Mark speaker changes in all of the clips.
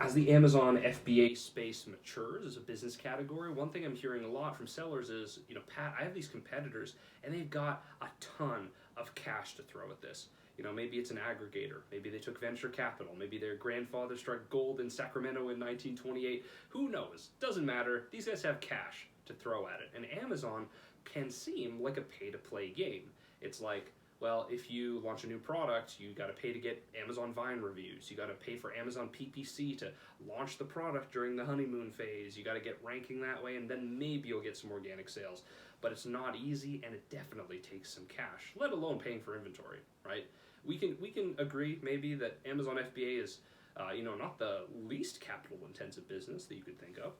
Speaker 1: As the Amazon FBA space matures as a business category, one thing I'm hearing a lot from sellers is, Pat, I have these competitors and they've got a ton of cash to throw at this. Maybe it's an aggregator. Maybe they took venture capital. Maybe their grandfather struck gold in Sacramento in 1928. Who knows? Doesn't matter. These guys have cash to throw at it. And Amazon can seem like a pay-to-play game. It's like, well, if you launch a new product, you got to pay to get Amazon Vine reviews. You got to pay for Amazon PPC to launch the product during the honeymoon phase. You got to get ranking that way, and then maybe you'll get some organic sales. But it's not easy, and it definitely takes some cash, let alone paying for inventory, right? We can agree maybe that Amazon FBA is, not the least capital-intensive business that you could think of.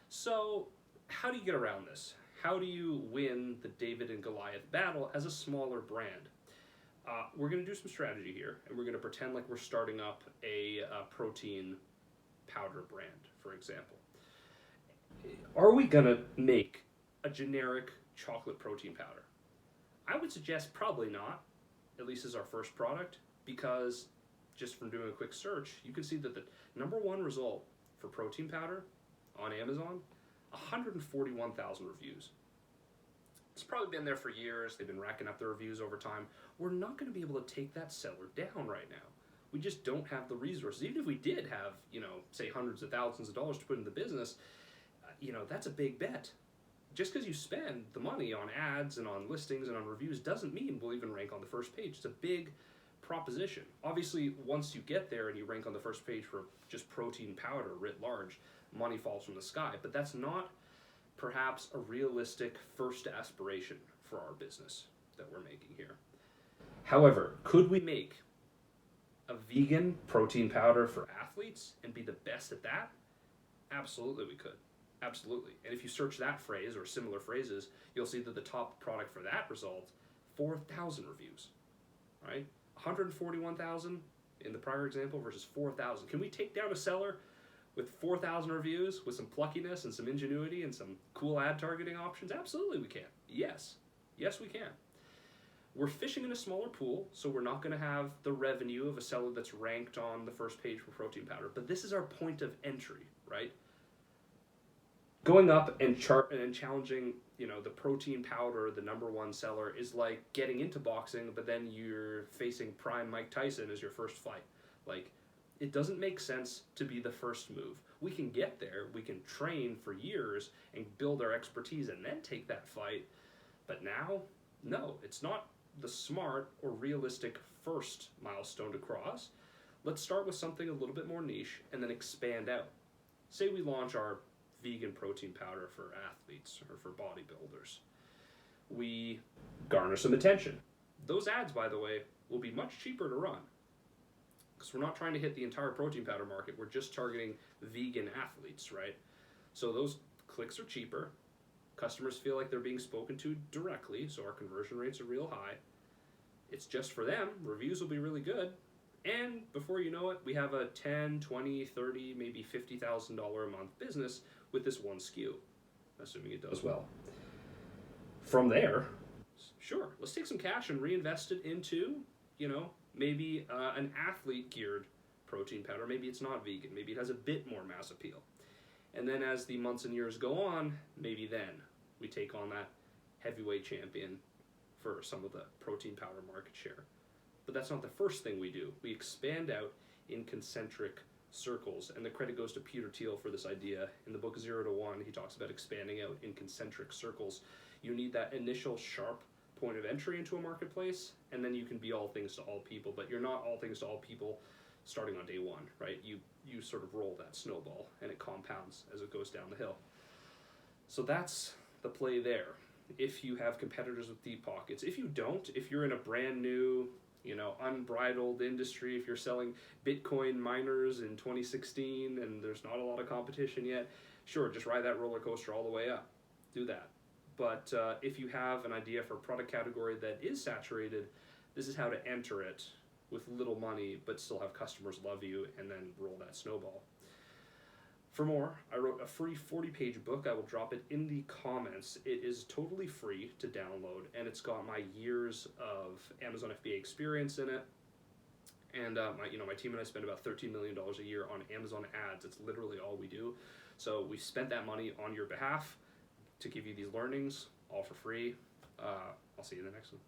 Speaker 1: So how do you get around this? How do you win the David and Goliath battle as a smaller brand? We're going to do some strategy here, and we're going to pretend like we're starting up a protein powder brand, for example. Are we going to make a generic chocolate protein powder? I would suggest probably not, at least as our first product, because just from doing a quick search, you can see that the number one result for protein powder on Amazon, 141,000 reviews. It's probably been there for years. They've been racking up their reviews over time. We're not going to be able to take that seller down right now. We just don't have the resources. Even if we did have, say hundreds of thousands of dollars to put in the business, that's a big bet. Just because you spend the money on ads and on listings and on reviews doesn't mean we'll even rank on the first page. It's a big proposition. Obviously, once you get there and you rank on the first page for just protein powder writ large, money falls from the sky. But that's not perhaps a realistic first aspiration for our business that we're making here. However, could we make a vegan protein powder for athletes and be the best at that? Absolutely we could. Absolutely. And if you search that phrase or similar phrases, you'll see that the top product for that result, 4,000 reviews, right? 141,000 in the prior example versus 4,000. Can we take down a seller with 4,000 reviews with some pluckiness and some ingenuity and some cool ad targeting options? Absolutely we can. Yes. Yes, we can. We're fishing in a smaller pool, so we're not going to have the revenue of a seller that's ranked on the first page for protein powder. But this is our point of entry, right? Going up and challenging, the protein powder, the number one seller, is like getting into boxing, but then you're facing prime Mike Tyson as your first fight. Like, it doesn't make sense to be the first move. We can get there, we can train for years and build our expertise and then take that fight. But now, no, it's not the smart or realistic first milestone to cross. Let's start with something a little bit more niche and then expand out. Say we launch our vegan protein powder for athletes or for bodybuilders. We garner some attention. Those ads, by the way, will be much cheaper to run because we're not trying to hit the entire protein powder market. We're just targeting vegan athletes, right? So those clicks are cheaper. Customers feel like they're being spoken to directly, so our conversion rates are real high. It's just for them. Reviews will be really good. And before you know it, we have a $10, $20, $30, maybe $50,000 a month business with this one SKU, assuming it does well. From there, sure, let's take some cash and reinvest it into, maybe an athlete-geared protein powder. Maybe it's not vegan. Maybe it has a bit more mass appeal. And then as the months and years go on, maybe then we take on that heavyweight champion for some of the protein powder market share. But that's not the first thing we do. We expand out in concentric circles, and the credit goes to Peter Thiel for this idea. In the book 0 to 1, he talks about expanding out in concentric circles. You need that initial sharp point of entry into a marketplace, and then you can be all things to all people, but you're not all things to all people starting on day one, right? You sort of roll that snowball, and it compounds as it goes down the hill. So that's the play there. If you have competitors with deep pockets. If you don't, if you're in a brand new, unbridled industry, if you're selling Bitcoin miners in 2016 and there's not a lot of competition yet, sure, just ride that roller coaster all the way up. Do that. But if you have an idea for a product category that is saturated, this is how to enter it with little money but still have customers love you and then roll that snowball. For more, I wrote a free 40-page book. I will drop it in the comments. It is totally free to download, and it's got my years of Amazon FBA experience in it. And my team and I spend about $13 million a year on Amazon ads. It's literally all we do. So we spent that money on your behalf to give you these learnings, all for free. I'll see you in the next one.